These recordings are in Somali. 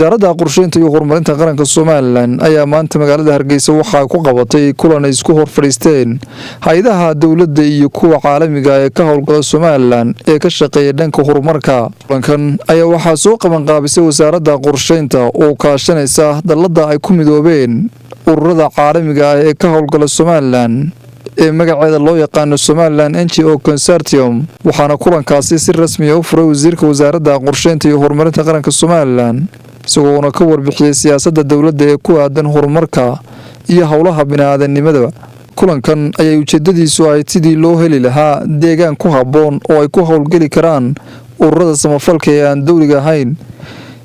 wasaaradda qorsheynta iyo horumarinta qaranka Soomaaliland ayaa maanta magaalada Hargeysa waxa ku qabatay kulan ay isku hor fadhiisteen hay'adaha dawladda iyo kuwa caalamiga ah ee ka howlgala Soomaaliland ee ka shaqeeya dhanka horumarka. Kulankan ayaa waxa soo qaban qaabisay wasaaradda qorsheynta oo kaashanaysa dalladda ay ku midoobeen ururada caalamiga ah ee ka howlgala Soomaaliland ee magaceeda loo yaqaan Somaliland NGO Consortium. waxaana kulankaasi si rasmi ah u furay wasiirka wasaaradda qorsheynta iyo horumarinta qaranka Soomaaliland isagoo ka warbixiyay siyaasadda dawladda ee ku aadan horumarka iyo howlaha bini'aadanimada. kulankan ayaa ujeedadiisu ay sidii loo heli lahaa deegaan ku habboon oo ay ku howlgeli karaan ururada samafalka ee aan dawliga ahayn.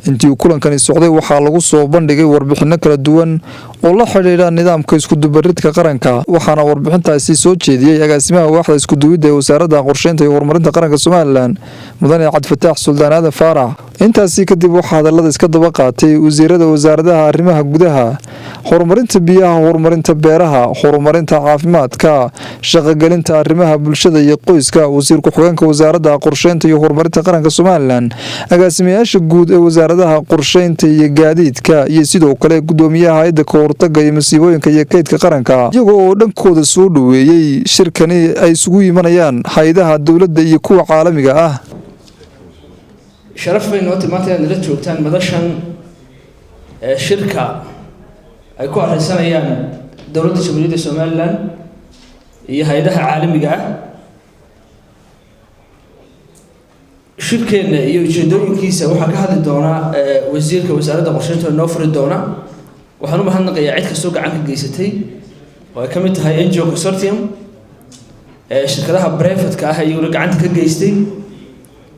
intii kulankani socday waxaa lagu soo bandhigay warbixino kala duwan oo la xiriira nidaamka isku dubaridka qaranka, waxaana warbixintaasi soo jeediyay agaasimaha waaxda isku duwidda ee wasaaradda qorsheynta iyo horumarinta qaranka Soomaaliland mudane Cabdifataax Suldaan Aadan Faarax. intaasi kadib waxaa hadalada iska daba qaatay wasiirada wasaaradaha arrimaha gudaha, horumarinta biyaha, horumarinta beeraha, horumarinta caafimaadka, shaqagelinta arrimaha bulshada iyo qoyska, wasiir ku-xigeenka wasaaradda qorsheynta iyo horumarinta qaranka Soomaaliland, agaasimayaasha guud ee wasaaradda qorsheynta iyo gaadiidka, iyo sidoo kale gudoomiyaha hay'adda ka hortagga iyo masiibooyinka iyo kaydka qaranka, iyagoo oo dhankooda soo dhaweeyay shirkani ay isugu yimanayaan hay'adaha dawladda iyo kuwa caalamiga ah. sharaf weyn oo maanta aad la joogtaan madashan shirka ay ku arrinsanayaan dawladda Jamhuuriyadda Soomaaliland iyo hay'adaha caalamiga ah. shirkeena iyo ujeedooyinkiisa waxaa ka hadli doona wasiirka wasaaradda qorsheynta noo furi doona. waxaan u mahadnaqayaa cid kastoo gacan ka geysatay oo ay ka mid tahay NGO Consortium, shirkadaha private-ka ah iyaguna gacanta ka geystay,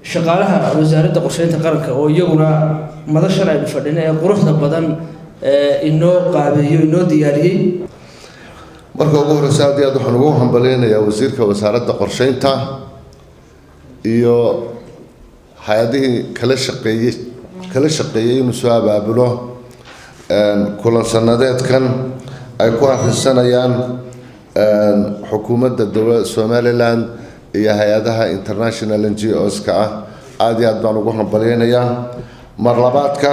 shaqaalaha wasaaradda qorsheynta qaranka oo iyaguna madashan ay fadhiyeen ee quruxda badan inoo qaabeeyo inoo diyaariyay. marka ugu horeysa aad waxaan ugu hambaleynayaa wasiirka wasaaradda qorsheynta iyo hay'adihii kala shaqeeyay inuu soo abaabulo kulan sanadeedkan ay ku arrinsanayaan xukuumadda dawladda Soomaaliland iyo hay'adaha international NGOs-ka ah. aad baan ugu hambaleynayaa. mar labaadka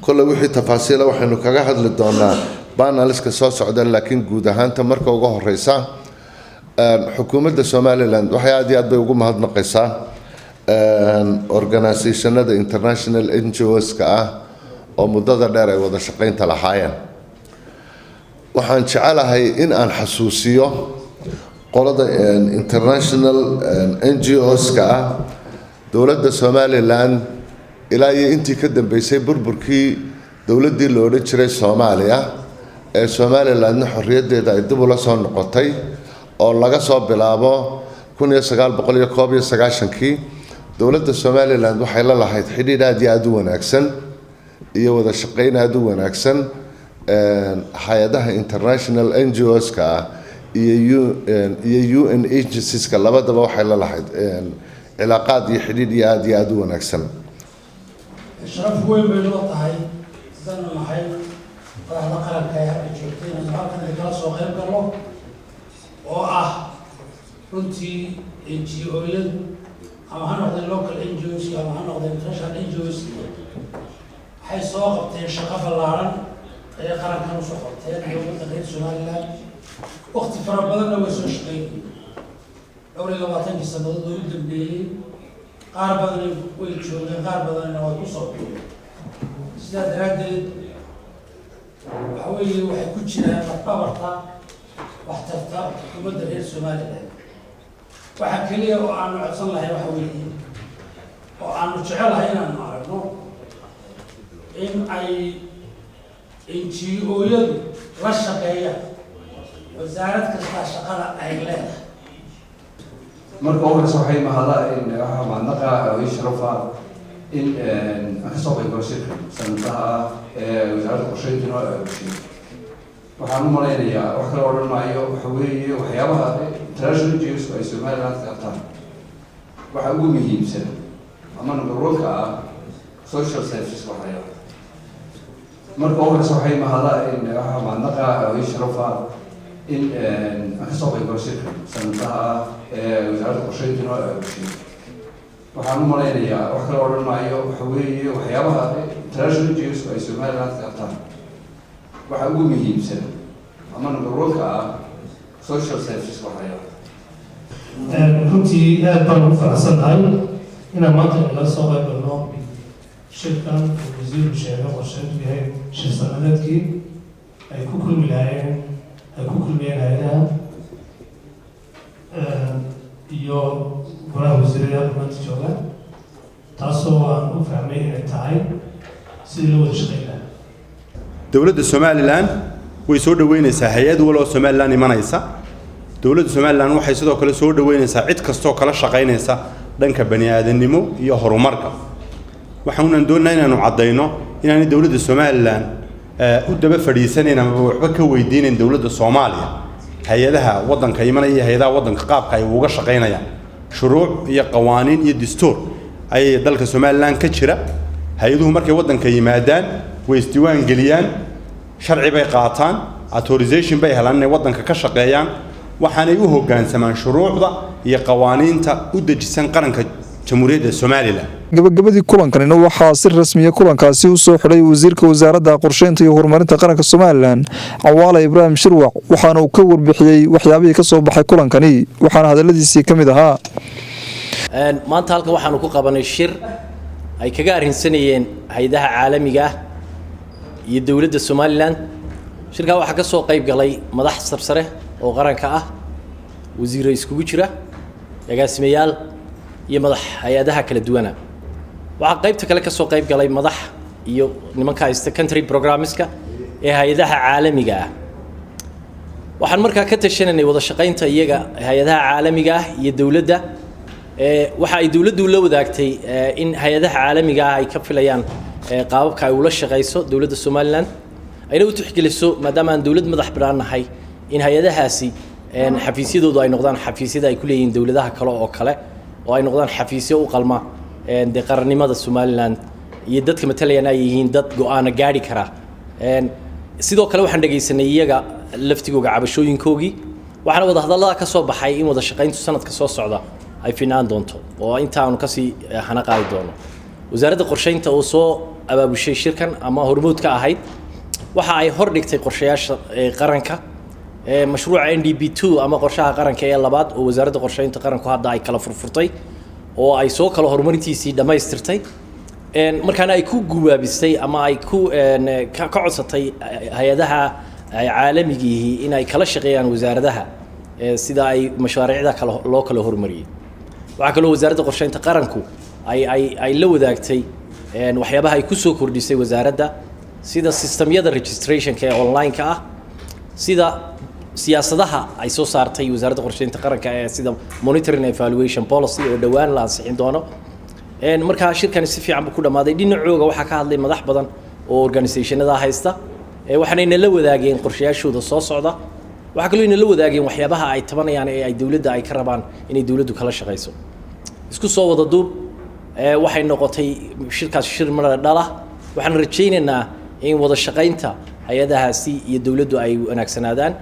kole wixii tafaasiil waxaynu kaga hadli doonaa panelska soo socda, laakiin guud ahaanta marka ugu horeysa xukuumadda Soomaaliland waxay aad bay ugu mahadnaqaysaa organisationada international NGOs-ka ah oo muddada dheer ay wada shaqeynta lahaayeen. waxaan jecelahay in aan xasuusiyo qolada international NGOs-ka ah dawladda Soomaaliland ilaa iyo intii ka dambeysay burburkii dawladdii la odhan jiray Soomaaliya ee Somalilandna xorriyaddeeda ay dib ula soo noqotay oo laga soo bilaabo 1991kii dawladda Somaliland waxay la lahayd xidhiidh aad u wanaagsan iyo wada shaqeyn aad u wanaagsan hay'adaha international NGOs-ka ah iyo UN agencies-ka labadaba waxay la lahayd cilaaqaad iyo xidhiidh aad u wanaagsan. sharaf weyn bay noo tahay sidaan nahay qaraxda qaranka ee halka joogtay inaan halkan kala soo qayb galno oo ah runtii NGO-yadu ama ha noqdeen local NGOs ama ha noqdeen international NGOs waxay soo qabteen shaqo ballaaran ee qarankan usoo qabteen dowladda reer Somaliland. waqti fara badanna way soo shaqeeyeen 20 sannadood oo u dambeeyay. qaar badan way joogeen, qaar badanna way ku soo baxeen. sidaa daraaddeed waxa weeye waxay ku jiraan lafdhabarta waxtarta xukuumadda reer Somaliland. waxa keliya oo aanu codsan lahay waxa weeye oo aanu jecelahay inaanu aragno in ay NGO-yadu la shaqeeyaan wasaarad kasta shaqada ay leedahay. marka ugu horeysa waxay mahadnaqa iyo sharafa in aan ka soo qayb galo shirka sanadaha ee wasaaradda qorsheynta noo aabushay. waxaan u malaynayaa wax kale odhan maayo, waxa weeye waxyaabaha international NGOs ay Somaliland ka qabtaan waxa ugu muhiimsan ama number 1-ka ah social services waxyaaba. marka ugu horeysa waxay mahadnaqa iyo sharafa in aan ka soo qayb galo shirka sanadaha ee wasaaradda qorsheynta noo aabushay. waxaan u malaynayaa wax kale odhan maayo, waxa weeye waxyaabaha international NGOs ay Somaliland qabtaan waxa ugu muhiimsan ama number 1 ka ah social services waxyaabo runtii aad baan ugu faraxsanahay inaan maanta la soo qayb galno shirkan wasiirku sheegay qorsheedu yahay shir sanadeedkii ay ku kulmiyeen hay'adaha iyo golaha wasiirada maanta jooga taasoo aan u fahmay inay tahay sidii loo wada shaqeyn lahaa dowladda Somaliland way soo dhaweynaysaa hay'ad walba Somaliland imanaysa dowladda Somaliland waxay sidoo kale soo dhaweynaysaa cid kastoo kala shaqeynaysa dhanka bani'aadanimo iyo horumarka waxaan doonaynaa inaanu cadeyno inaanay dowladda Somaliland u daba fadhiisanayna ama waxba ka weydiinayn dowladda Soomaaliya hay'adaha wadanka imanaya hay'adaha wadanka qaabka ay uga shaqeynayaan shuruuc iyo qawaaniin iyo dastuur ay dalka Somaliland ka jira hay'aduhu markay wadanka yimaadaan way isdiiwaan geliyaan sharci bay qaataan authorization bay helaan inay wadanka ka shaqeeyaan waxaanay u hoggaansamaan shuruucda iyo qawaaniinta u dejisan qaranka jamhuuriyadda Somaliland gabagabadii kulankanina waxaa si rasmi ah kulankaasi u soo xidhay wasiirka wasaaradda qorsheynta iyo horumarinta qaranka Somaliland Cawaale Ibraahim Shirwac waxaana uu ka warbixiyay waxyaabihii ka soo baxay kulankani waxaana hadaladiisii kamid ahaa maanta halkan waxaanu ku qabanay shir ay kaga arrinsanayeen hay'adaha caalamiga ah iyo dawladda Somaliland shirka waxa ka soo qayb galay madax sarsare oo qaranka ah wasiiro iskugu jira agaasimayaal iyo madax hay'adaha kala duwan waxa qaybta kale ka soo qayb galay madax iyo nimanka haysta country programmeska ee hay'adaha caalamiga ah waxaan markaa ka tashanay wada shaqaynta iyaga hay'adaha caalamiga ah iyo dawladda waxa ay dawladdu la wadaagtay in hay'adaha caalamiga ah ay ka filayaan qaababka ay ula shaqeyso dawladda Somaliland ayna u tixgeliso maadaama aan dawlad madax bannaan nahay in hay'adahaasi xafiisyadoodu ay noqdaan xafiisyada ay ku leeyihiin dawladaha kale oo kale oo ay noqdaan xafiisyo u qalma qarannimada Somaliland iyo dadka matalayana ay yihiin dad go'aan gaari kara sidoo kale waxaan dhageysanay iyaga laftigooga cabashooyinkoogii waxaana wada hadallada ka soo baxay in wada shaqayntu sanadka soo socda ay finaan doonto oo intaanu ka sii xana qaadi doono wasaaradda qorsheynta oo soo abaabushay shirkan ama hormoodka ahayd waxa ay hor dhigtay qorshayaasha qaranka mashruuca NDP2 ama qorshaha qaranka ee labaad oo wasaaradda qorsheynta qaranku hadda ay kala furfurtay oo ay soo kala horumarintiisii dhamaystirtay markaana ay ku gubaabisay ama ay ku ka codsatay hay'adaha caalamiga in ay kala shaqeeyaan wasaaradaha sida ay mashaariicda kala loo kala horumariyay waxa kale oo wasaaradda qorsheynta qaranku ay la wadaagtay waxyaabaha ay ku soo kordhisay wasaaradda sida systemyada registration ee online ka ah sida siyaasadaha ay soo saartay wasaaradda qorsheynta qaranka ee sida monitoring and evaluation policy oo dhawaan la ansixin doono marka shirkan si fiican ku dhamaaday dhinacooga waxa ka hadlay madax badan oo organisationada haysta waxaanayna la wadaageen qorshayaashooda soo socda waxa kale oo inay la wadaageen waxyaabaha ay tabanayaan ee ay dawladda ay ka rabaan inay dawladdu kala shaqeyso isku soo wada duub waxay noqotay shirkaas shir mar dhala waxaan rajaynaynaa in wada shaqaynta hay'adahaasi iyo dawladdu ay wanaagsanaadaan